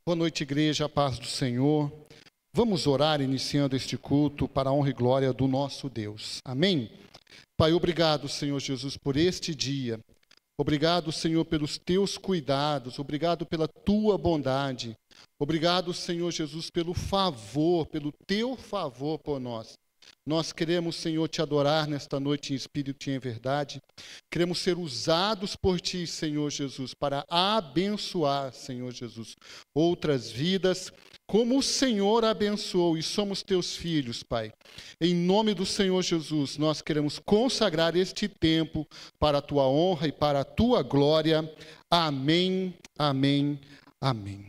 Boa noite, igreja, a paz do Senhor. Vamos orar iniciando este culto para a honra e glória do nosso Deus. Amém? Pai, obrigado, Senhor Jesus, por este dia. Obrigado, Senhor, pelos teus cuidados. Obrigado pela tua bondade. Obrigado, Senhor Jesus, pelo favor, pelo teu favor por nós. Nós queremos, Senhor, te adorar nesta noite em espírito e em verdade. Queremos ser usados por ti, Senhor Jesus, para abençoar, Senhor Jesus, outras vidas, como o Senhor abençoou, e somos teus filhos, Pai. Em nome do Senhor Jesus, nós queremos consagrar este tempo para a tua honra e para a tua glória. Amém, amém, amém.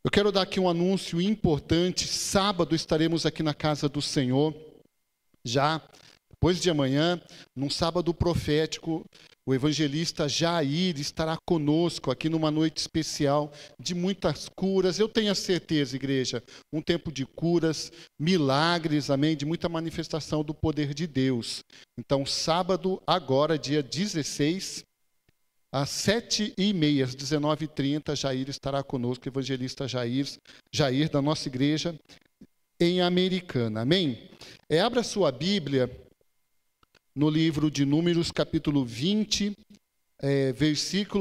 Eu quero dar aqui um anúncio importante. Sábado estaremos aqui na casa do Senhor, já depois de amanhã, num sábado profético. O evangelista Jair estará conosco aqui numa noite especial de muitas curas. Eu tenho a certeza, igreja, um tempo de curas, milagres, amém, de muita manifestação do poder de Deus. Então, sábado, agora, dia 16, às 7h30, às 19h30, Jair estará conosco, o evangelista Jair da nossa igreja em Americana. Amém? Abra sua Bíblia no livro de Números, capítulo 20,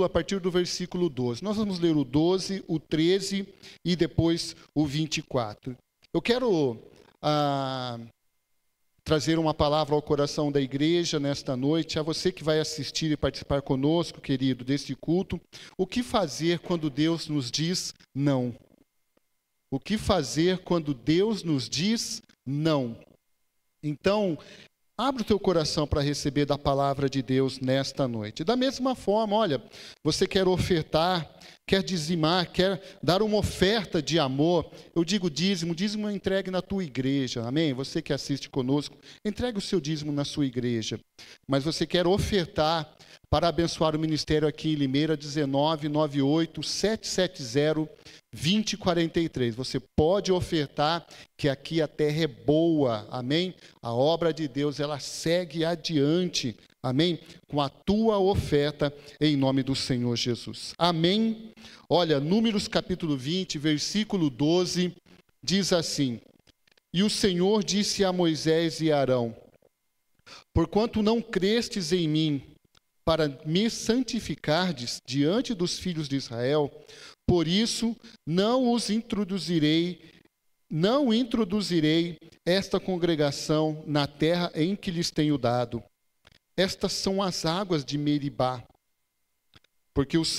a partir do versículo 12. Nós vamos ler o 12, o 13 e depois o 24. Eu quero trazer uma palavra ao coração da igreja nesta noite, a você que vai assistir e participar conosco, querido, deste culto. O que fazer quando Deus nos diz não? O que fazer quando Deus nos diz não? Então, abre o teu coração para receber da palavra de Deus nesta noite. Da mesma forma, olha, você quer ofertar, quer dizimar, quer dar uma oferta de amor. Eu digo dízimo entregue na tua igreja, amém? Você que assiste conosco, entregue o seu dízimo na sua igreja. Mas você quer ofertar para abençoar o ministério aqui em Limeira, 1998-770-2043. Você pode ofertar, que aqui a terra é boa, amém? A obra de Deus, ela segue adiante, amém? Com a tua oferta, em nome do Senhor Jesus. Amém? Olha, Números capítulo 20, versículo 12, diz assim: E o Senhor disse a Moisés e a Arão: Porquanto não crestes em mim, para me santificardes diante dos filhos de Israel, por isso não introduzirei esta congregação na terra em que lhes tenho dado. Estas são as águas de Meribá, porque os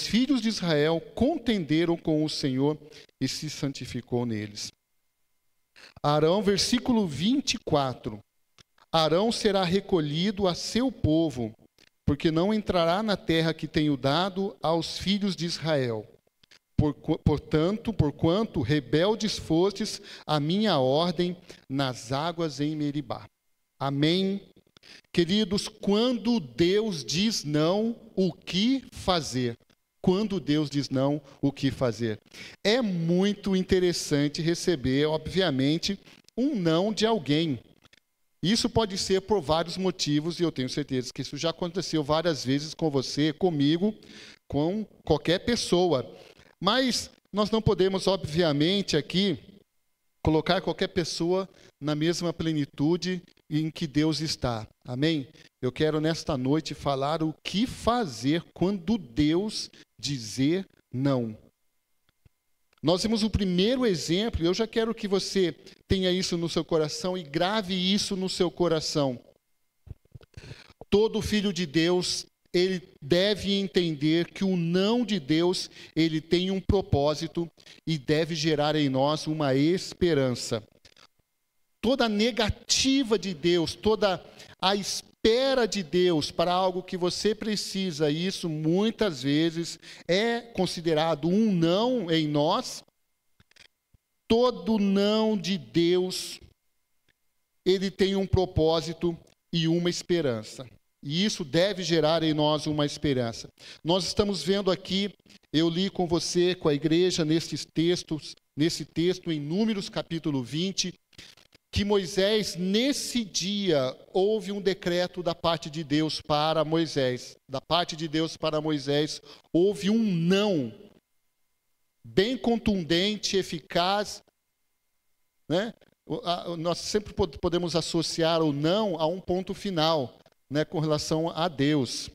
filhos de Israel contenderam com o Senhor e se santificou neles. Arão, versículo 24. Arão será recolhido a seu povo, porque não entrará na terra que tenho dado aos filhos de Israel. Porquanto rebeldes fostes a minha ordem nas águas em Meribá. Amém? Queridos, quando Deus diz não, o que fazer? Quando Deus diz não, o que fazer? É muito interessante receber, obviamente, um não de alguém. Isso pode ser por vários motivos, e eu tenho certeza que isso já aconteceu várias vezes com você, comigo, com qualquer pessoa. Mas nós não podemos, obviamente, aqui colocar qualquer pessoa na mesma plenitude em que Deus está. Amém? Eu quero nesta noite falar o que fazer quando Deus dizer não. Nós vimos o primeiro exemplo, e eu já quero que você tenha isso no seu coração e grave isso no seu coração. Todo filho de Deus, ele deve entender que o não de Deus, ele tem um propósito e deve gerar em nós uma esperança. Toda negativa de Deus, toda a espera de Deus para algo que você precisa, isso muitas vezes é considerado um não em nós. Todo não de Deus, ele tem um propósito e uma esperança. E isso deve gerar em nós uma esperança. Nós estamos vendo aqui, eu li com você, com a igreja, nesse texto em Números capítulo 20, que Moisés, nesse dia, houve um decreto da parte de Deus para Moisés. Da parte de Deus para Moisés, houve um não. bem contundente, eficaz, né? Nós sempre podemos associar o não a um ponto final, né, com relação a Deus.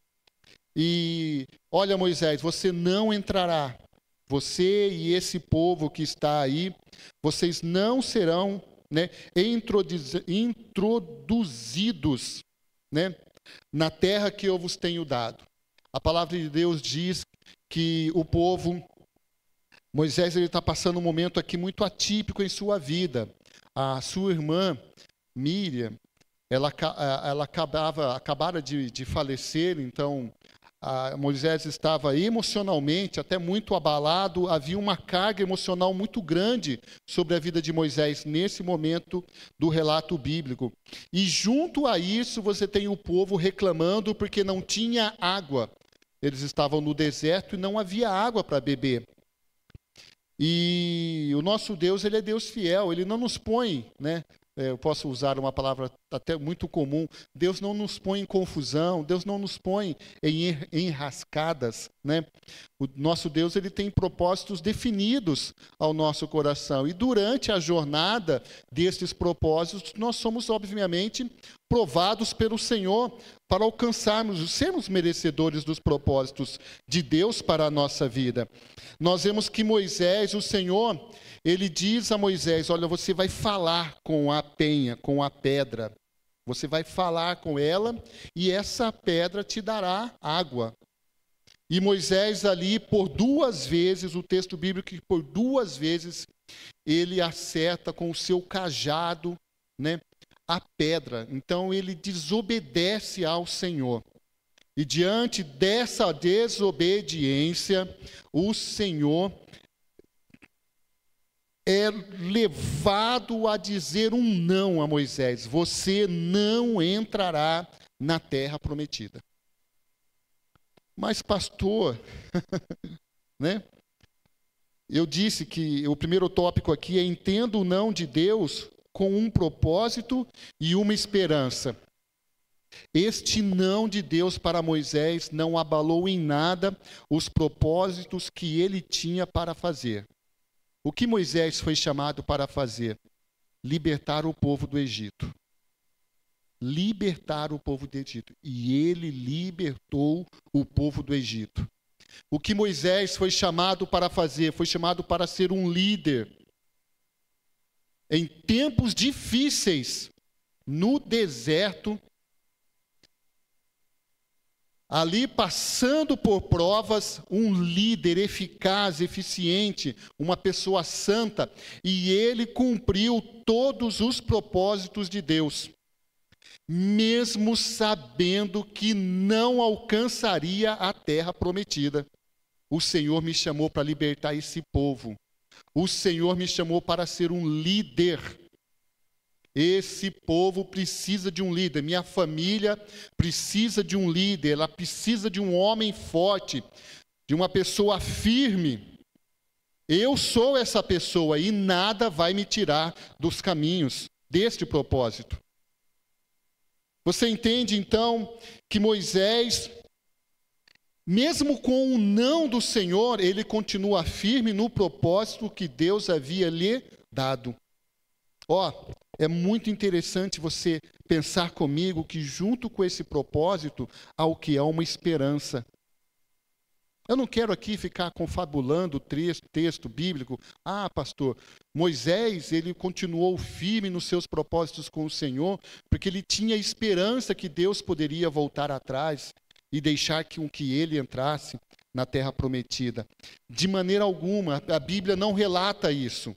E olha, Moisés, você não entrará. Você e esse povo que está aí, vocês não serão, né, introduzidos, né, na terra que eu vos tenho dado. A palavra de Deus diz que o povo, Moisés, ele está passando um momento aqui muito atípico em sua vida. A sua irmã, Míriam, ela acabara de falecer, então Moisés estava emocionalmente até muito abalado, havia uma carga emocional muito grande sobre a vida de Moisés nesse momento do relato bíblico. E junto a isso você tem o povo reclamando porque não tinha água. Eles estavam no deserto e não havia água para beber. E o nosso Deus, ele é Deus fiel, ele não nos põe, né? Eu posso usar uma palavra até muito comum, Deus não nos põe em confusão, Deus não nos põe em enrascadas, né? O nosso Deus, ele tem propósitos definidos ao nosso coração. E durante a jornada desses propósitos, nós somos, obviamente, provados pelo Senhor para alcançarmos, sermos merecedores dos propósitos de Deus para a nossa vida. Nós vemos que Moisés, o Senhor, ele diz a Moisés, olha, você vai falar com a penha, com a pedra. Você vai falar com ela e essa pedra te dará água. E Moisés ali, por 2 vezes, o texto bíblico, que por 2 vezes, ele acerta com o seu cajado, né, a pedra. Então, ele desobedece ao Senhor. E diante dessa desobediência, o Senhor é levado a dizer um não a Moisés. Você não entrará na terra prometida. Mas, pastor, né? Eu disse que o primeiro tópico aqui é entenda o não de Deus com um propósito e uma esperança. Este não de Deus para Moisés não abalou em nada os propósitos que ele tinha para fazer. O que Moisés foi chamado para fazer? Libertar o povo do Egito. Libertar o povo do Egito. E ele libertou o povo do Egito. O que Moisés foi chamado para fazer? Foi chamado para ser um líder. Em tempos difíceis, no deserto, ali passando por provas, um líder eficaz, eficiente, uma pessoa santa, e ele cumpriu todos os propósitos de Deus, mesmo sabendo que não alcançaria a terra prometida. O Senhor me chamou para libertar esse povo. O Senhor me chamou para ser um líder. Esse povo precisa de um líder. Minha família precisa de um líder. Ela precisa de um homem forte, de uma pessoa firme. Eu sou essa pessoa e nada vai me tirar dos caminhos deste propósito. Você entende, então, que Moisés, mesmo com o não do Senhor, ele continua firme no propósito que Deus havia lhe dado. É muito interessante você pensar comigo que junto com esse propósito há o que é uma esperança. Eu não quero aqui ficar confabulando o texto bíblico. Pastor, Moisés, ele continuou firme nos seus propósitos com o Senhor, porque ele tinha esperança que Deus poderia voltar atrás e deixar que ele entrasse na terra prometida. De maneira alguma, a Bíblia não relata isso.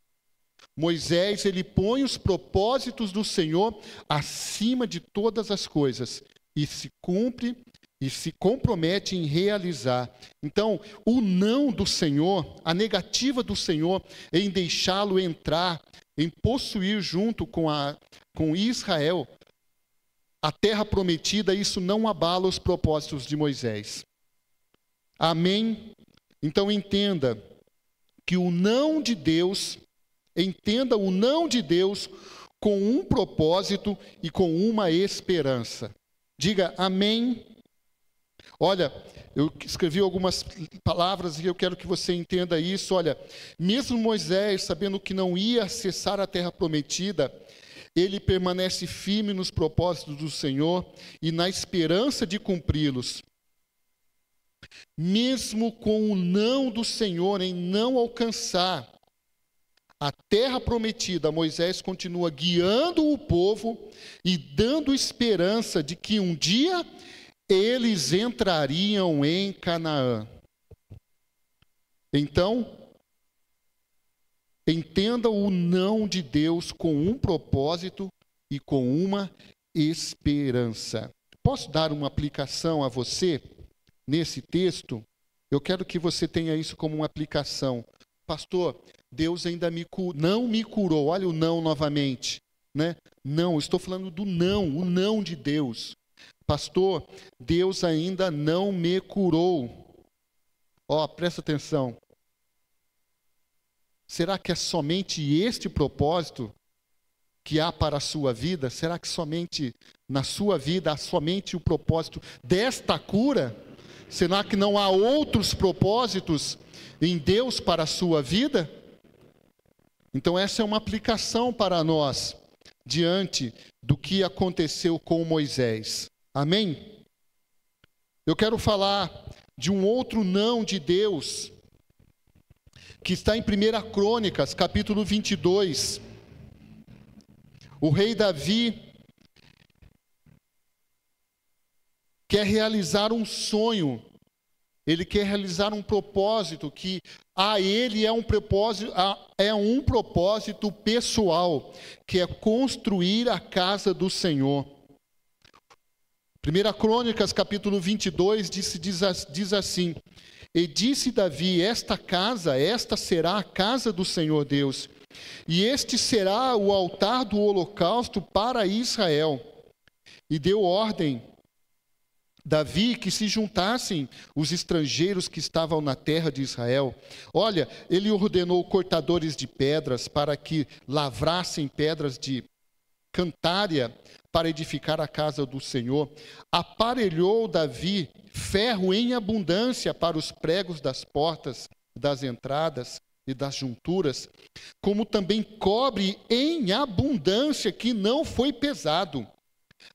Moisés, ele põe os propósitos do Senhor acima de todas as coisas e se cumpre e se compromete em realizar. Então, o não do Senhor, a negativa do Senhor em deixá-lo entrar, em possuir junto com Israel a terra prometida, isso não abala os propósitos de Moisés. Amém? Então entenda que o não de Deus, entenda o não de Deus com um propósito e com uma esperança. Diga amém. Olha, eu escrevi algumas palavras e eu quero que você entenda isso. Olha, mesmo Moisés, sabendo que não ia acessar a terra prometida, ele permanece firme nos propósitos do Senhor e na esperança de cumpri-los. Mesmo com o não do Senhor em não alcançar a terra prometida, Moisés continua guiando o povo e dando esperança de que um dia eles entrariam em Canaã. Então, entenda o não de Deus com um propósito e com uma esperança. Posso dar uma aplicação a você nesse texto? Eu quero que você tenha isso como uma aplicação. Pastor, Deus ainda não me curou. Olha o não novamente, né? Não, estou falando do não, o não de Deus. Pastor, Deus ainda não me curou. Ó, presta atenção. Será que é somente este propósito que há para a sua vida? Será que somente na sua vida há somente o propósito desta cura? Será que não há outros propósitos em Deus para a sua vida? Então essa é uma aplicação para nós, diante do que aconteceu com Moisés. Amém? Eu quero falar de um outro não de Deus, que está em 1 Crônicas, capítulo 22. O rei Davi quer realizar um sonho, ele quer realizar um propósito que a ele é um propósito pessoal, que é construir a casa do Senhor. 1 Crônicas, capítulo 22, diz assim: E disse Davi, esta será a casa do Senhor Deus, e este será o altar do holocausto para Israel. E deu ordem, Davi, que se juntassem os estrangeiros que estavam na terra de Israel. Olha, ele ordenou cortadores de pedras para que lavrassem pedras de cantária para edificar a casa do Senhor. Aparelhou Davi ferro em abundância para os pregos das portas, das entradas e das junturas, como também cobre em abundância que não foi pesado,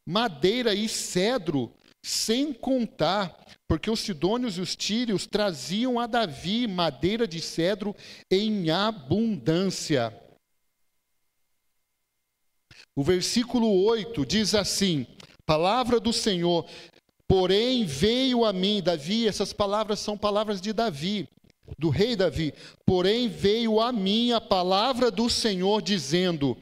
madeira e cedro, sem contar, porque os sidônios e os tírios traziam a Davi madeira de cedro em abundância. O versículo 8 diz assim: palavra do Senhor, porém veio a mim, Davi, essas palavras são palavras de Davi, do rei Davi. Porém veio a mim a palavra do Senhor dizendo: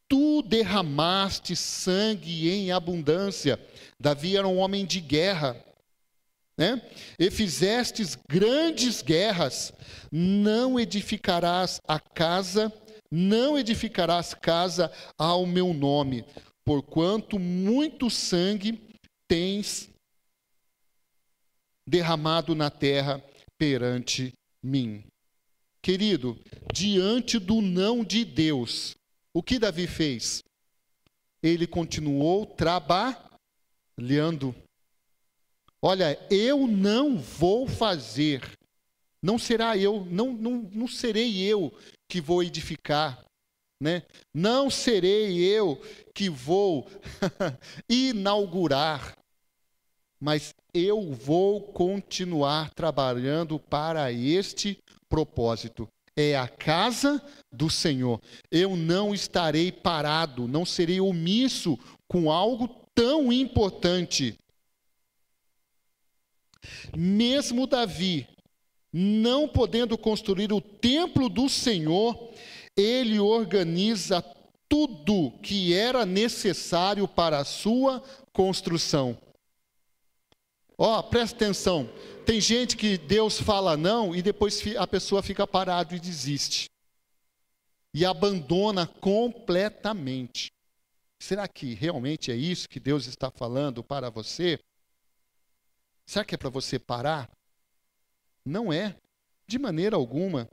tu derramaste sangue em abundância. Davi era um homem de guerra, né? E fizestes grandes guerras, não edificarás casa ao meu nome, porquanto muito sangue tens derramado na terra perante mim. Querido, diante do não de Deus, o que Davi fez? Ele continuou trabalhando. Olha, eu não vou fazer, não serei eu que vou edificar, né? Não serei eu que vou inaugurar, mas eu vou continuar trabalhando para este propósito. É a casa do Senhor. Eu não estarei parado, não serei omisso com algo tão importante. Mesmo Davi não podendo construir o templo do Senhor, ele organiza tudo que era necessário para a sua construção. Ó, presta atenção. Tem gente que Deus fala não e depois a pessoa fica parada e desiste. E abandona completamente. Será que realmente é isso que Deus está falando para você? Será que é para você parar? Não é, de maneira alguma.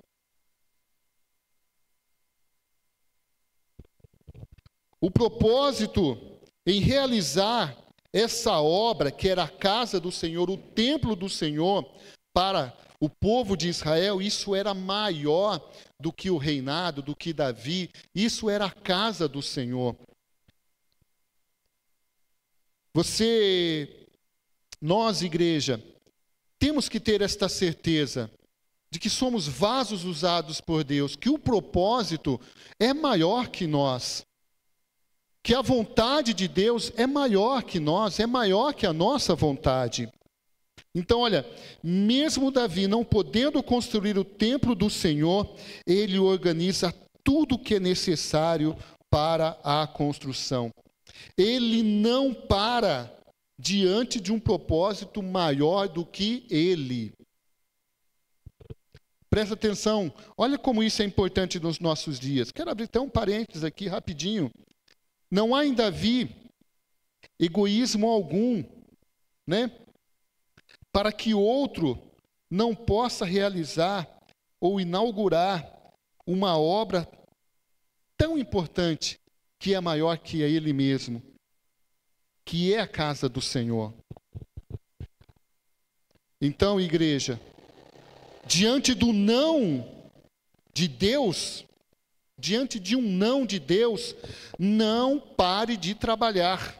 O propósito em realizar essa obra, que era a casa do Senhor, o templo do Senhor, para o povo de Israel, isso era maior do que o reinado, do que Davi, isso era a casa do Senhor. Nós, igreja, temos que ter esta certeza de que somos vasos usados por Deus, que o propósito é maior que nós, que a vontade de Deus é maior que nós, é maior que a nossa vontade. Então, olha, mesmo Davi não podendo construir o templo do Senhor, ele organiza tudo o que é necessário para a construção. Ele não para diante de um propósito maior do que ele. Presta atenção, olha como isso é importante nos nossos dias. Quero abrir até um parênteses aqui rapidinho. Não há em Davi egoísmo algum, né? Para que outro não possa realizar ou inaugurar uma obra tão importante que é maior que ele mesmo, que é a casa do Senhor. Então, igreja, diante do não de Deus, diante de um não de Deus, não pare de trabalhar.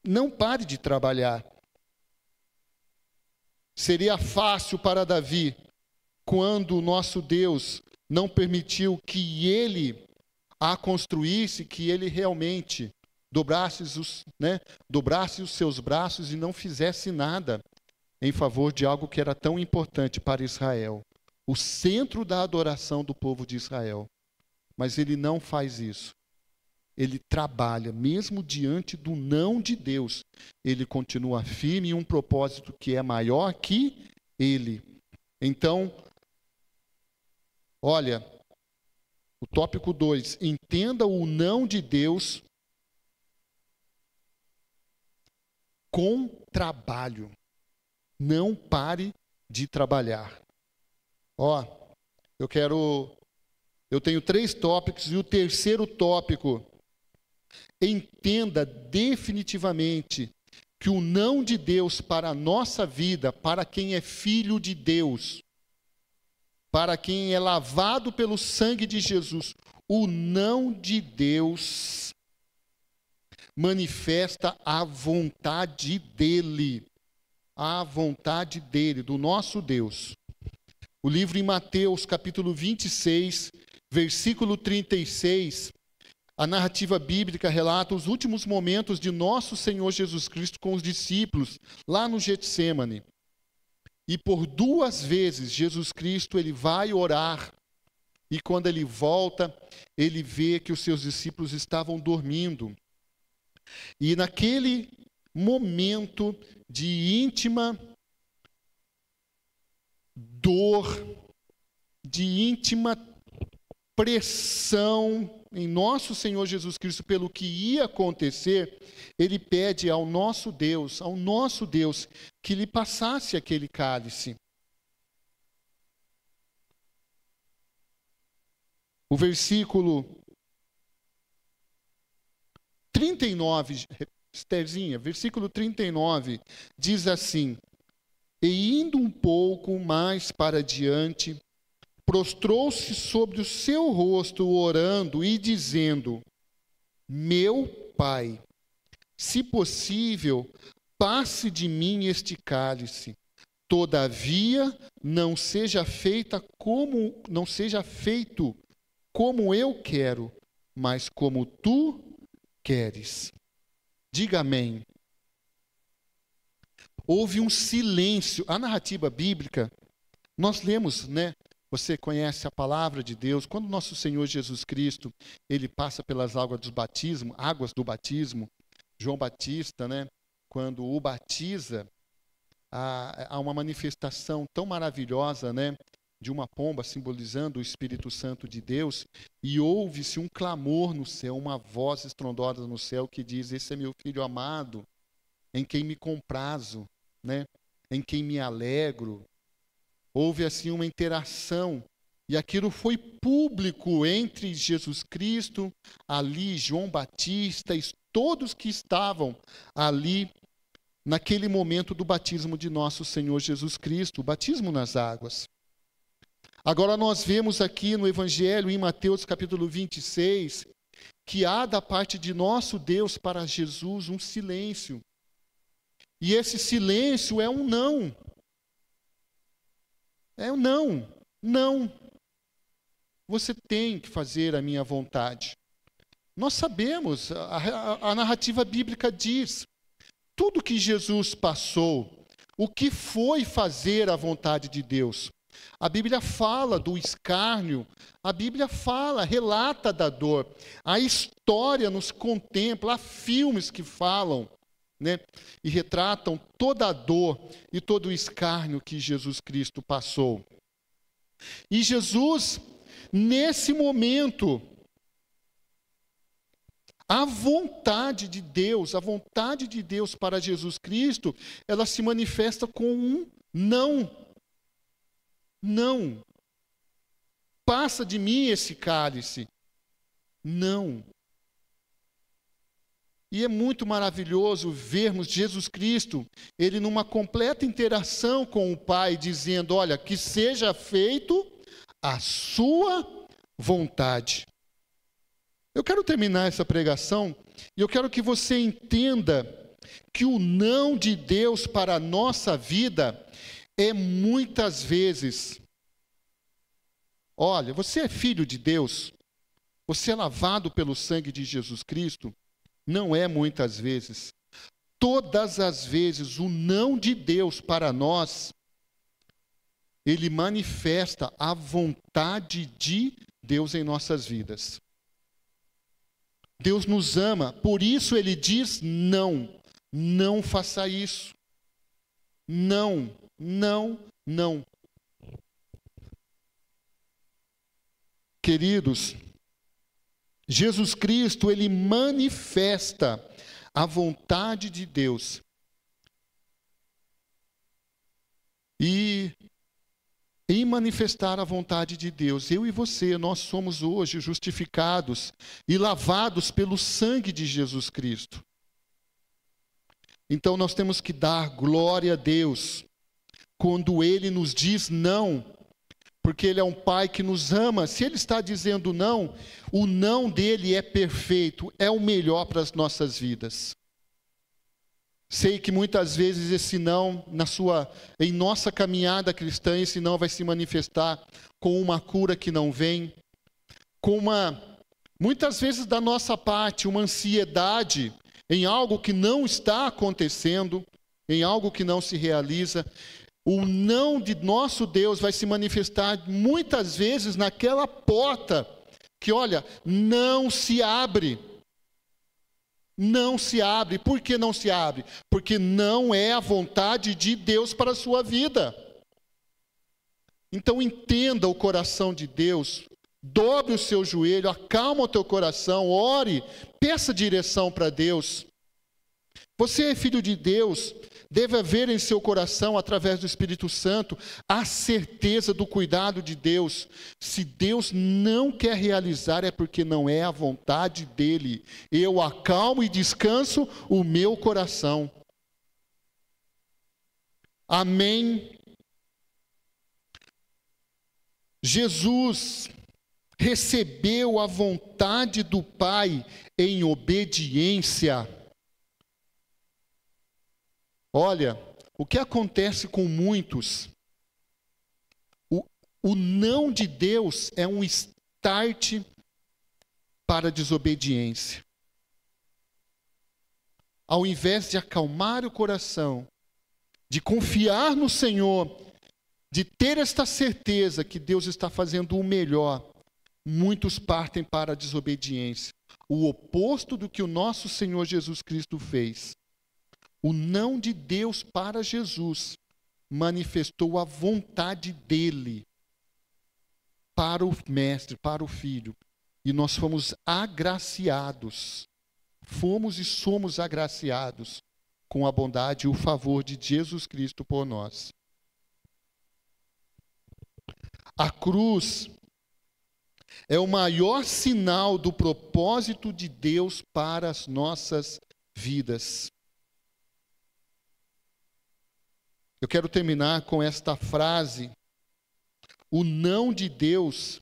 Não pare de trabalhar. Seria fácil para Davi, quando o nosso Deus não permitiu que ele a construísse, que ele realmente dobrasse os seus braços e não fizesse nada em favor de algo que era tão importante para Israel, o centro da adoração do povo de Israel. Mas ele não faz isso. Ele trabalha, mesmo diante do não de Deus, ele continua firme em um propósito que é maior que ele. Então, olha, o tópico 2, entenda o não de Deus com trabalho. Não pare de trabalhar. Eu tenho 3 tópicos e o terceiro tópico, entenda definitivamente que o não de Deus para a nossa vida, para quem é filho de Deus, para quem é lavado pelo sangue de Jesus, o não de Deus manifesta a vontade dele, do nosso Deus. O livro em Mateus, capítulo 26, versículo 36, a narrativa bíblica relata os últimos momentos de nosso Senhor Jesus Cristo com os discípulos, lá no Getsêmani. E por 2 vezes, Jesus Cristo, ele vai orar. E quando ele volta, ele vê que os seus discípulos estavam dormindo. E naquele momento de íntima dor, de íntima pressão em nosso Senhor Jesus Cristo pelo que ia acontecer, ele pede ao nosso Deus, que lhe passasse aquele cálice. O versículo 39, Estherzinha, versículo 39, diz assim: e indo um pouco mais para diante, prostrou-se sobre o seu rosto, orando e dizendo: meu Pai, se possível, passe de mim este cálice. Todavia, não seja feito como eu quero, mas como tu queres. Diga amém. Houve um silêncio. A narrativa bíblica, nós lemos, né? Você conhece a palavra de Deus. Quando nosso Senhor Jesus Cristo, ele passa pelas águas do batismo, João Batista, né? Quando o batiza, há uma manifestação tão maravilhosa, né? De uma pomba simbolizando o Espírito Santo de Deus, e ouve-se um clamor no céu, uma voz estrondosa no céu que diz: esse é meu filho amado, em quem me comprazo, né? Em quem me alegro. Houve assim uma interação, e aquilo foi público entre Jesus Cristo, ali João Batista, e todos que estavam ali naquele momento do batismo de nosso Senhor Jesus Cristo, o batismo nas águas. Agora nós vemos aqui no Evangelho, em Mateus capítulo 26, que há da parte de nosso Deus para Jesus um silêncio. E esse silêncio é um não. É um não. Não. Você tem que fazer a minha vontade. Nós sabemos, a narrativa bíblica diz, tudo que Jesus passou, o que foi fazer a vontade de Deus. A Bíblia fala do escárnio, a Bíblia fala, relata da dor. A história nos contempla, há filmes que falam, né, e retratam toda a dor e todo o escárnio que Jesus Cristo passou. E Jesus, nesse momento, a vontade de Deus para Jesus Cristo, ela se manifesta com um não. Não. Passa de mim esse cálice. Não. E é muito maravilhoso vermos Jesus Cristo, ele numa completa interação com o Pai, dizendo, olha, que seja feito a sua vontade. Eu quero terminar essa pregação e eu quero que você entenda que o não de Deus para a nossa vida é muitas vezes, olha, você é filho de Deus, você é lavado pelo sangue de Jesus Cristo, não é muitas vezes. Todas as vezes o não de Deus para nós, ele manifesta a vontade de Deus em nossas vidas. Deus nos ama, por isso ele diz não. Não faça isso. Não, não, não. Queridos, Jesus Cristo, ele manifesta a vontade de Deus. E em manifestar a vontade de Deus, eu e você, nós somos hoje justificados e lavados pelo sangue de Jesus Cristo. Então nós temos que dar glória a Deus quando Ele nos diz não, porque Ele é um Pai que nos ama. Se Ele está dizendo não, o não dele é perfeito, é o melhor para as nossas vidas. Sei que muitas vezes esse não, em nossa caminhada cristã, esse não vai se manifestar com uma cura que não vem, muitas vezes da nossa parte, uma ansiedade em algo que não está acontecendo, em algo que não se realiza. O não de nosso Deus vai se manifestar muitas vezes naquela porta que, olha, não se abre. Não se abre. Por que não se abre? Porque não é a vontade de Deus para a sua vida. Então entenda o coração de Deus, dobre o seu joelho, acalma o teu coração, ore, peça direção para Deus. Você é filho de Deus, deve haver em seu coração, através do Espírito Santo, a certeza do cuidado de Deus. Se Deus não quer realizar, é porque não é a vontade dEle. Eu acalmo e descanso o meu coração. Amém. Jesus recebeu a vontade do Pai em obediência. Olha, o que acontece com muitos, o não de Deus é um start para a desobediência. Ao invés de acalmar o coração, de confiar no Senhor, de ter esta certeza que Deus está fazendo o melhor, muitos partem para a desobediência. O oposto do que o nosso Senhor Jesus Cristo fez. O não de Deus para Jesus manifestou a vontade dele para o Mestre, para o Filho. E nós fomos agraciados. Fomos e somos agraciados com a bondade e o favor de Jesus Cristo por nós. A cruz é o maior sinal do propósito de Deus para as nossas vidas. Eu quero terminar com esta frase: o não de Deus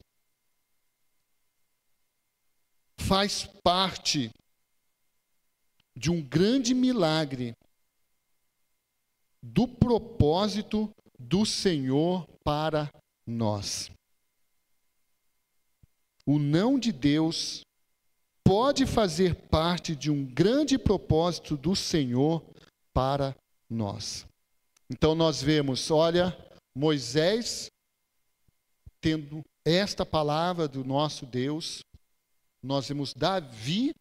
faz parte de um grande milagre do propósito do Senhor para nós. O não de Deus pode fazer parte de um grande propósito do Senhor para nós. Então nós vemos, olha, Moisés tendo esta palavra do nosso Deus, nós vemos Davi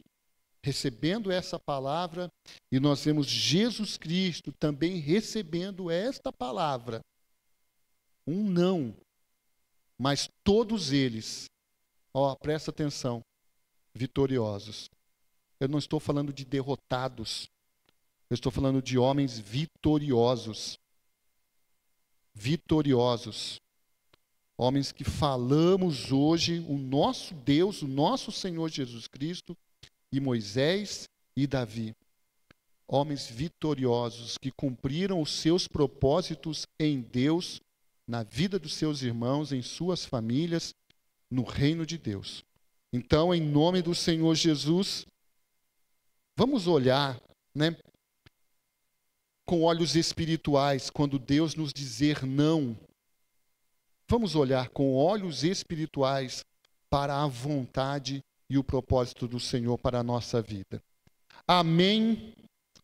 recebendo essa palavra, e nós vemos Jesus Cristo também recebendo esta palavra. Um não, mas todos eles, presta atenção, vitoriosos. Eu não estou falando de derrotados, eu estou falando de homens vitoriosos. Vitoriosos. Homens que falamos hoje, o nosso Deus, o nosso Senhor Jesus Cristo, e Moisés e Davi. Homens vitoriosos que cumpriram os seus propósitos em Deus, na vida dos seus irmãos, em suas famílias, no reino de Deus. Então, em nome do Senhor Jesus, vamos olhar, com olhos espirituais, quando Deus nos dizer não. Vamos olhar com olhos espirituais para a vontade e o propósito do Senhor para a nossa vida. Amém.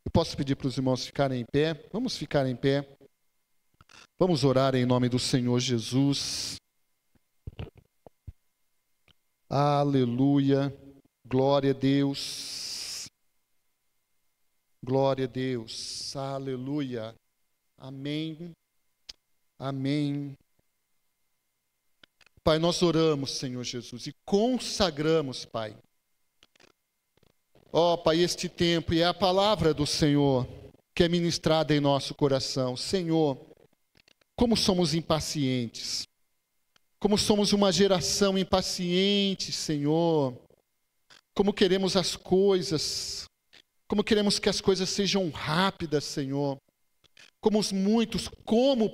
Eu posso pedir para os irmãos ficarem em pé? Vamos ficar em pé. Vamos orar em nome do Senhor Jesus. Aleluia. Glória a Deus. Glória a Deus. Aleluia. Amém. Amém. Pai, nós oramos, Senhor Jesus, e consagramos, Pai. Pai, este tempo, e é a palavra do Senhor que é ministrada em nosso coração. Senhor, como somos impacientes, como somos uma geração impaciente, Senhor, como queremos as coisas, como queremos que as coisas sejam rápidas, Senhor.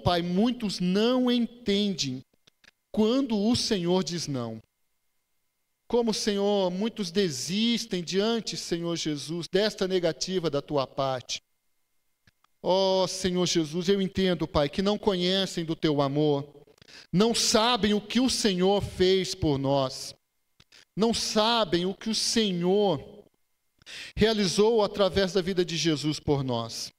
Pai, muitos não entendem quando o Senhor diz não. Como, Senhor, muitos desistem diante, Senhor Jesus, desta negativa da Tua parte. Senhor Jesus, eu entendo, Pai, que não conhecem do Teu amor, não sabem o que o Senhor fez por nós, não sabem o que o Senhor realizou através da vida de Jesus por nós.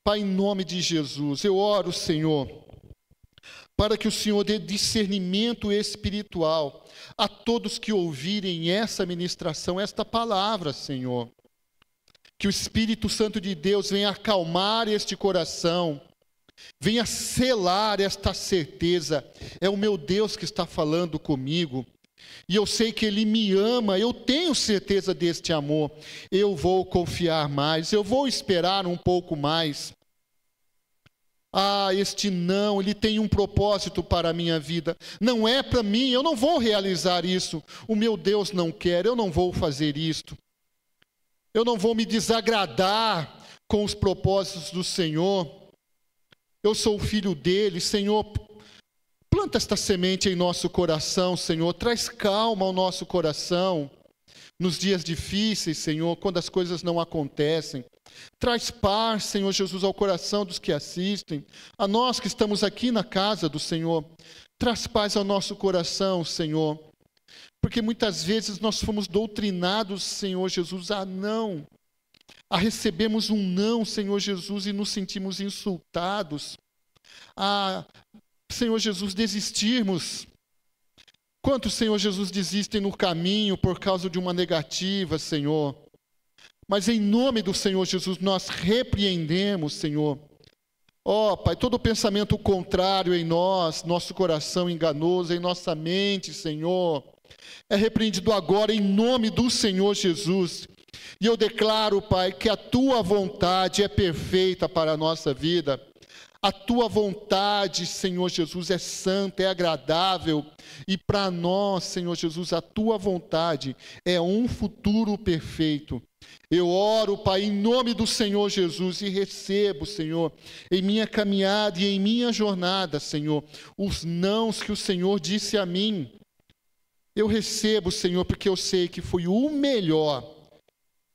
Pai, em nome de Jesus, eu oro, Senhor, para que o Senhor dê discernimento espiritual a todos que ouvirem essa ministração, esta palavra, Senhor. Que o Espírito Santo de Deus venha acalmar este coração, venha selar esta certeza. É o meu Deus que está falando comigo, e eu sei que Ele me ama, eu tenho certeza deste amor. Eu vou confiar mais, eu vou esperar um pouco mais. Este não, ele tem um propósito para a minha vida. Não é para mim, eu não vou realizar isso. O meu Deus não quer, eu não vou fazer isto. Eu não vou me desagradar com os propósitos do Senhor. Eu sou o filho dele, Senhor. Planta esta semente em nosso coração, Senhor. Traz calma ao nosso coração nos dias difíceis, Senhor, quando as coisas não acontecem. Traz paz, Senhor Jesus, ao coração dos que assistem, a nós que estamos aqui na casa do Senhor. Traz paz ao nosso coração, Senhor, porque muitas vezes nós fomos doutrinados, Senhor Jesus, a recebermos um não, Senhor Jesus, e nos sentimos insultados, Senhor Jesus, desistirmos. Quantos, Senhor Jesus, desistem no caminho por causa de uma negativa, Senhor? Mas em nome do Senhor Jesus, nós repreendemos, Senhor. Pai, todo pensamento contrário em nós, nosso coração enganoso, em nossa mente, Senhor, é repreendido agora em nome do Senhor Jesus. E eu declaro, Pai, que a Tua vontade é perfeita para a nossa vida. A Tua vontade, Senhor Jesus, é santa, é agradável. E para nós, Senhor Jesus, a Tua vontade é um futuro perfeito. Eu oro, Pai, em nome do Senhor Jesus e recebo, Senhor, em minha caminhada e em minha jornada, Senhor, os nãos que o Senhor disse a mim. Eu recebo, Senhor, porque eu sei que foi o melhor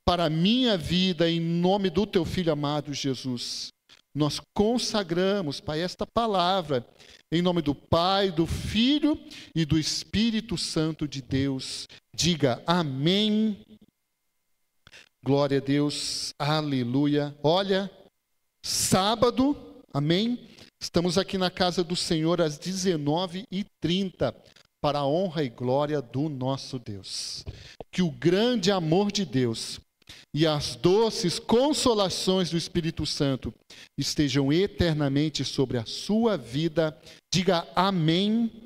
para a minha vida, em nome do Teu Filho amado Jesus. Nós consagramos, Pai, esta palavra, em nome do Pai, do Filho e do Espírito Santo de Deus. Diga amém. Glória a Deus, aleluia. Olha, sábado, amém? Estamos aqui na casa do Senhor às 19h30, para a honra e glória do nosso Deus. Que o grande amor de Deus e as doces consolações do Espírito Santo estejam eternamente sobre a sua vida. Diga amém.